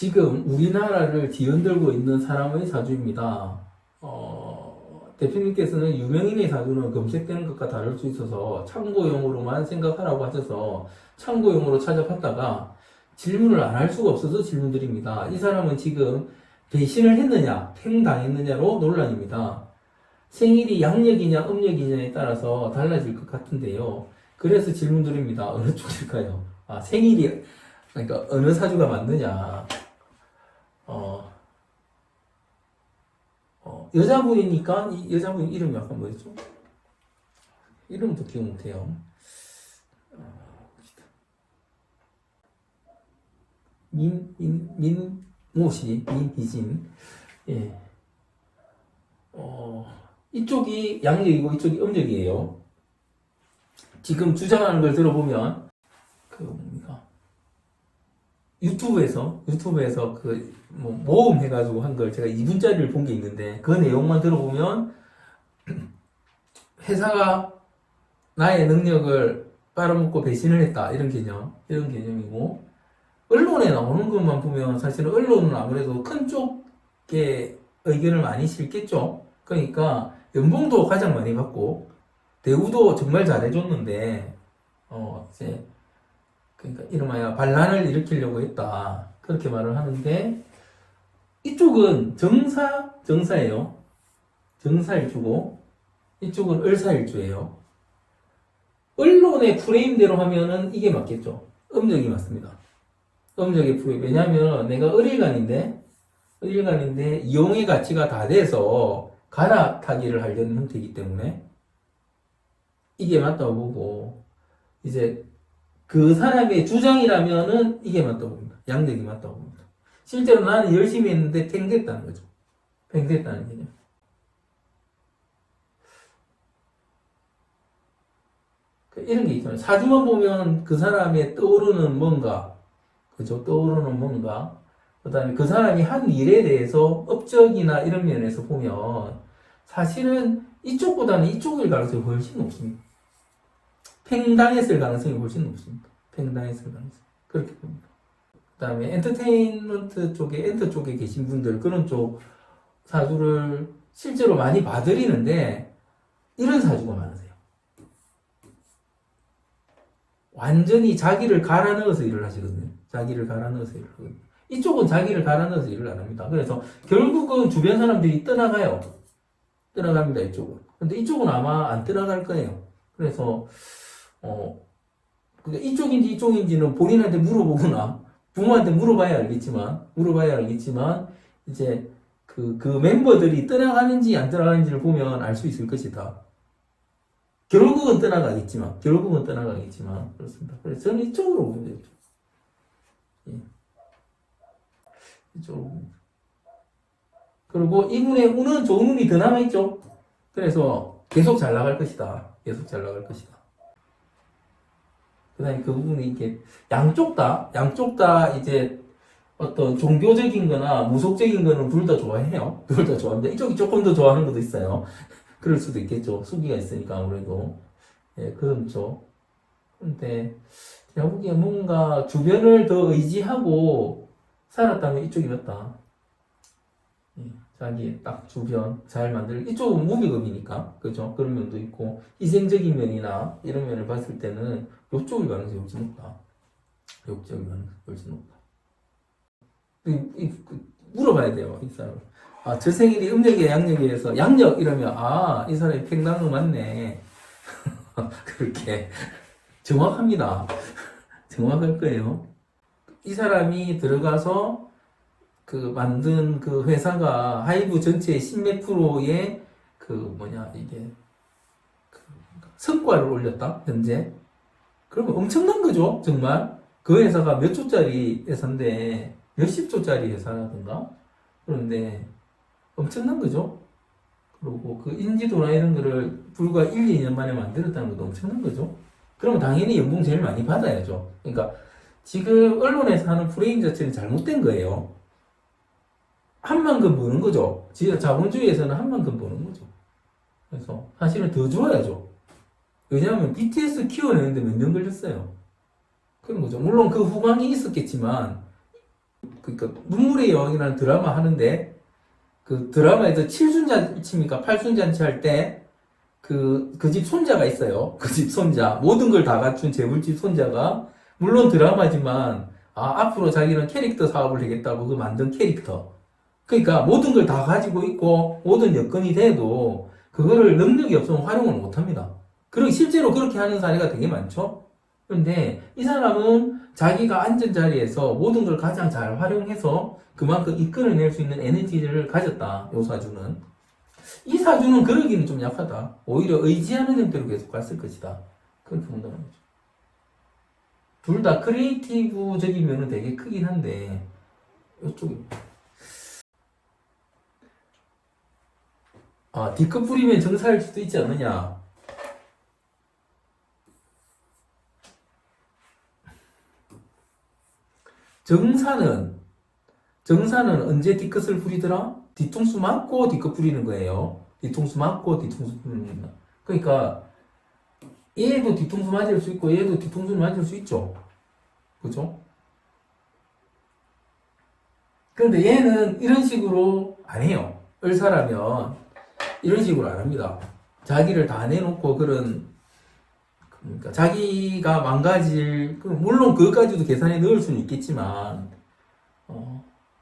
지금 우리나라를 뒤흔들고 있는 사람의 사주입니다. 대표님께서는 유명인의 사주는 검색되는 것과 다를 수 있어서 참고용으로만 생각하라고 하셔서 참고용으로 찾아봤다가 질문을 안 할 수가 없어서 질문드립니다. 이 사람은 지금 배신을 했느냐, 팽당했느냐로 논란입니다. 생일이 양력이냐, 음력이냐에 따라서 달라질 것 같은데요. 그래서 질문드립니다. 어느 쪽일까요? 생일이, 그러니까 어느 사주가 맞느냐. 여자분이니까 이 여자분 이름이 약간 뭐였죠? 이름도 기억 못해요. 민모씨, 민희진. 예. 이쪽이 양력이고 이쪽이 음력이에요. 지금 주장하는 걸 들어보면 뭡니까? 유튜브에서 모음 해가지고 한 걸 제가 2분짜리를 본 게 있는데 그 내용만 들어보면 회사가 나의 능력을 빨아먹고 배신을 했다 이런 개념이고 언론에 나오는 것만 보면 사실은 언론은 아무래도 큰 쪽의 의견을 많이 실겠죠. 그러니까 연봉도 가장 많이 받고 대우도 정말 잘해줬는데 이제 그러니까 이름하여 반란을 일으키려고 했다. 그렇게 말을 하는데 이쪽은 정사예요. 정사일주고 이쪽은 을사일주예요. 언론의 프레임대로 하면은 이게 맞겠죠. 음력이 맞습니다. 음력의 프레임. 왜냐하면 내가 을일간인데 이용의 가치가 다 돼서 갈아타기를 하려는 형태이기 때문에 이게 맞다고 보고 이제 그 사람의 주장이라면은 이게 맞다고 봅니다. 양력이 맞다고 봅니다. 실제로 나는 열심히 했는데 팽됐다는 거죠. 팽됐다는 개념. 이런 게 있잖아요. 사주만 보면 그 사람의 떠오르는 뭔가, 그죠? 떠오르는 뭔가. 그 다음에 그 사람이 한 일에 대해서 업적이나 이런 면에서 보면 사실은 이쪽보다는 이쪽일 가능성이 훨씬 높습니다. 팽당했을 가능성이 훨씬 높습니다. 팽당했을 가능성. 그렇게 봅니다. 그 다음에 엔터테인먼트 쪽에, 엔터 쪽에 계신 분들, 그런 쪽 사주를 실제로 많이 봐드리는데, 이런 사주가 많으세요. 완전히 자기를 갈아 넣어서 일을 하시거든요. 자기를 갈아 넣어서 일을 하거든요. 이쪽은 자기를 갈아 넣어서 일을 안 합니다. 그래서 결국은 주변 사람들이 떠나가요. 떠나갑니다, 이쪽은. 근데 이쪽은 아마 안 떠나갈 거예요. 그래서, 그러니까 이쪽인지는 본인한테 물어보거나, 부모한테 물어봐야 알겠지만, 이제, 그 멤버들이 떠나가는지 안 떠나가는지를 보면 알 수 있을 것이다. 결국은 떠나가겠지만, 그렇습니다. 그래서 저는 이쪽으로 보면 되죠. 예. 이쪽으로 보면 되죠. 그리고 이분의 운은 좋은 운이 더 남아있죠. 그래서 계속 잘 나갈 것이다. 그 다음에 그 부분이 이렇게 양쪽 다 이제 어떤 종교적인 거나 무속적인 거는 둘 다 좋아해요. 둘 다 좋아합니다. 이쪽이 조금 더 좋아하는 것도 있어요. 그럴 수도 있겠죠. 수기가 있으니까 아무래도. 예, 그렇죠. 근데 제가 보기에 뭔가 주변을 더 의지하고 살았다면 이쪽이 맞다. 예, 자기 딱 주변 잘 이쪽은 무기급이니까. 그죠? 그런 면도 있고, 희생적인 면이나 이런 면을 봤을 때는 이쪽일 가능성이 훨씬 높다. 물어봐야 돼요, 이 사람. 저 생일이 음력이야, 양력이어서, 양력 이러면, 이 사람이 팽당로 맞네. 그렇게. 정확합니다. 정확할 거예요. 이 사람이 들어가서 만든 그 회사가 하이브 전체의 10몇 프로의 성과를 올렸다, 현재. 그러면 엄청난 거죠, 정말. 그 회사가 몇 조짜리 회사인데, 몇십 조짜리 회사라든가. 그런데, 엄청난 거죠. 그리고 그 인지도나 이런 거를 불과 1, 2년 만에 만들었다는 것도 엄청난 거죠. 그러면 당연히 연봉 제일 많이 받아야죠. 그러니까, 지금 언론에서 하는 프레임 자체는 잘못된 거예요. 한 만큼 버는 거죠. 자본주의에서는 한 만큼 버는 거죠. 그래서 사실은 더 줘야죠. 왜냐하면 BTS 키워내는데 몇 년 걸렸어요. 그런 거죠. 물론 그 후광이 있었겠지만 그러니까 눈물의 여왕이라는 드라마 하는데 그 드라마에서 7순잔치입니까? 8순잔치 할 때 그 집 손자가 있어요. 그 집 손자. 모든 걸 다 갖춘 재물집 손자가 물론 드라마지만 앞으로 자기는 캐릭터 사업을 하겠다고 그 만든 캐릭터. 그러니까 모든 걸 다 가지고 있고 모든 여건이 돼도 그거를 능력이 없으면 활용을 못 합니다. 그리고 실제로 그렇게 하는 사례가 되게 많죠. 그런데 이 사람은 자기가 앉은 자리에서 모든 걸 가장 잘 활용해서 그만큼 이끌어낼 수 있는 에너지를 가졌다. 요 사주는. 이 사주는 그러기는 좀 약하다. 오히려 의지하는 형태로 계속 갔을 것이다. 그렇게 본다는 거죠. 둘 다 크리에이티브적인 면은 되게 크긴 한데 이쪽이 D급 뿌리면 정사일 수도 있지 않느냐. 정사는 언제 D끝을 부리더라? 뒤통수 맞고 D끝 부리는 거예요. 뒤통수 맞고 뒤통수 부리는 거. 그러니까 얘도 뒤통수 맞을 수 있고 얘도 뒤통수를 맞을 수 있죠. 그죠? 그런데 얘는 이런 식으로 안 해요. 을사라면 이런 식으로 안 합니다. 자기를 다 내놓고 그러니까 자기가 망가질, 물론 그것까지도 계산에 넣을 수는 있겠지만,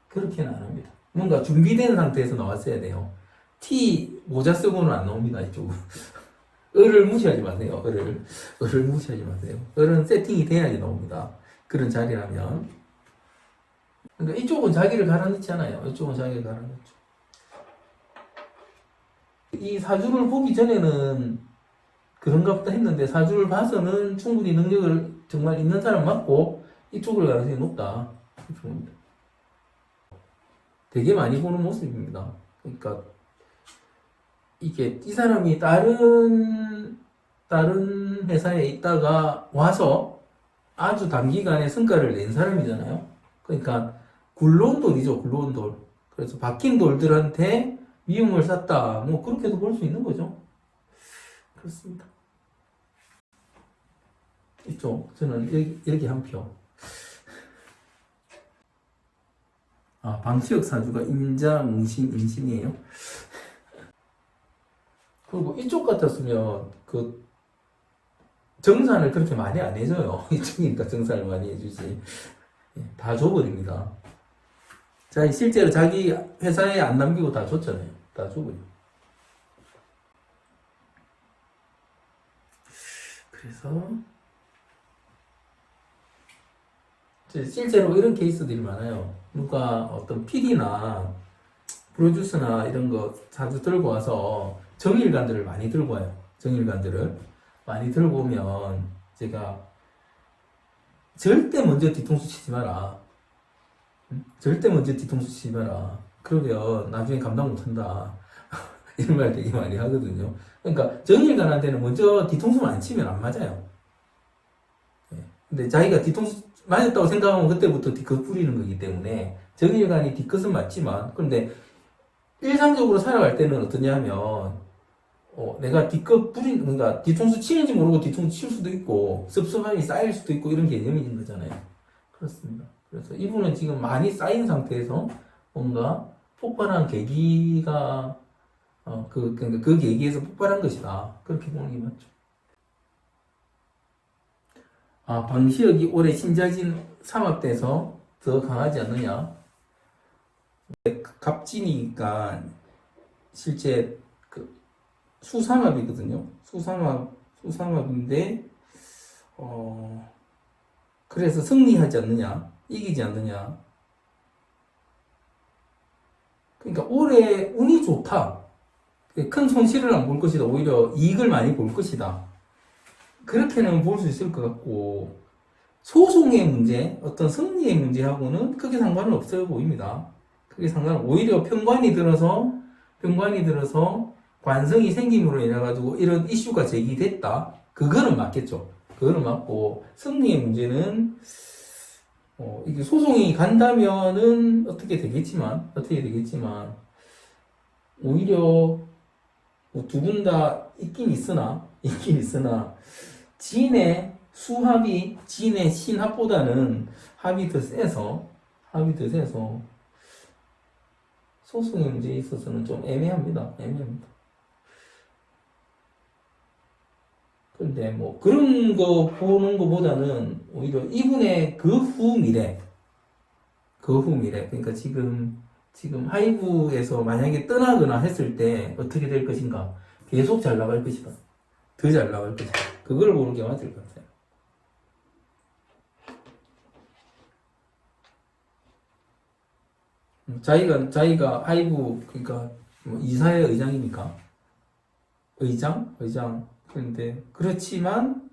그렇게는 안 합니다. 뭔가 준비된 상태에서 나왔어야 돼요. T 모자 쓰고는 안 나옵니다, 이쪽은. 을을 무시하지 마세요, 을을 무시하지 마세요. 을은 세팅이 돼야지 나옵니다. 그런 자리라면. 그러니까 이쪽은 자기를 갈아넣지 않아요. 이쪽은 자기를 갈아넣죠. 이 사주를 보기 전에는 그런가 보다 했는데 사주를 봐서는 충분히 능력을 정말 있는 사람 맞고 이쪽을 가능성이 높다. 그렇게 봅니다. 되게 많이 보는 모습입니다. 그러니까 이게 이 사람이 다른 회사에 있다가 와서 아주 단기간에 성과를 낸 사람이잖아요. 그러니까 굴러온 돌이죠, 굴러온 돌. 그래서 박힌 돌들한테 미움을 샀다. 뭐 그렇게도 볼 수 있는 거죠. 그렇습니다. 있죠. 저는 이렇게 한 표. 방치혁 사주가 임자, 뭉신, 임신이에요. 그리고 이쪽 같았으면 정산을 그렇게 많이 안 해줘요. 이쪽이니까 정산을 많이 해주지. 다 줘버립니다. 실제로 자기 회사에 안 남기고 다 줬잖아요. 다 줘버려. 그래서 실제로 이런 케이스들이 많아요. 누가 어떤 PD나 프로듀서나 이런 거 자주 들고 와서 정일관들을 많이 들고 와요. 정일관들을 많이 들고 오면 제가 절대 먼저 뒤통수 치지 마라. 절대 먼저 뒤통수 치지 마라. 그러면 나중에 감당 못한다. 이런 말 되게 많이 하거든요. 그러니까 정일관한테는 먼저 뒤통수만 안 치면 안 맞아요. 근데 자기가 뒤통수 맞았다고 생각하면 그때부터 뒤끝 뿌리는 거기 때문에 정일관이 뒤끝은 맞지만, 그런데 일상적으로 살아갈 때는 어떠냐 하면 내가 그러니까 뒤통수 치는지 모르고 뒤통수 칠 수도 있고 섭섭함이 쌓일 수도 있고 이런 개념이 있는 거잖아요. 그렇습니다. 그래서 이분은 지금 많이 쌓인 상태에서 뭔가 폭발한 계기가 그러니까 그 계기에서 폭발한 것이다. 그렇게 보는 게 맞죠. 방시혁이 올해 신자진 삼합돼서 더 강하지 않느냐? 갑진이니까 실제 수삼합이거든요. 수삼합인데 그래서 승리하지 않느냐? 이기지 않느냐? 그러니까 올해 운이 좋다. 큰 손실을 안 볼 것이다. 오히려 이익을 많이 볼 것이다. 그렇게는 볼 수 있을 것 같고, 소송의 문제, 어떤 승리의 문제하고는 크게 상관은 없어 보입니다. 크게 오히려 편관이 들어서 관성이 생김으로 인해가지고 이런 이슈가 제기됐다. 그거는 맞겠죠. 그거는 맞고, 승리의 문제는, 이게 소송이 간다면은 어떻게 되겠지만, 오히려 두 분 다 있긴 있으나, 진의 수합이 진의 신합보다는 합이 더 세서 합의 돼서 소송의 문제에 있어서는 좀 애매합니다. 애매합니다. 근데 뭐 그런 거 보는 거보다는 오히려 이분의 그 후 미래, 그러니까 지금 하이브에서 만약에 떠나거나 했을 때 어떻게 될 것인가, 계속 잘 나갈 것이다, 더 잘 나갈 것이다, 그걸 보는 게 맞을 것 같아요. 자기가 하이브, 그러니까 뭐 이사회 의장이니까, 의장. 그런데 그렇지만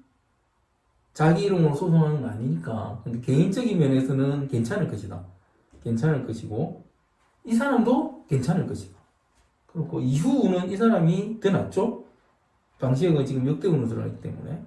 자기 이름으로 소송하는 건 아니니까. 근데 개인적인 면에서는 괜찮을 것이다. 괜찮을 것이고, 이 사람도 괜찮을 것이다. 그리고 이후는 이 사람이 더 낫죠? 방시혁은 지금 역대으로 들어가기 때문에.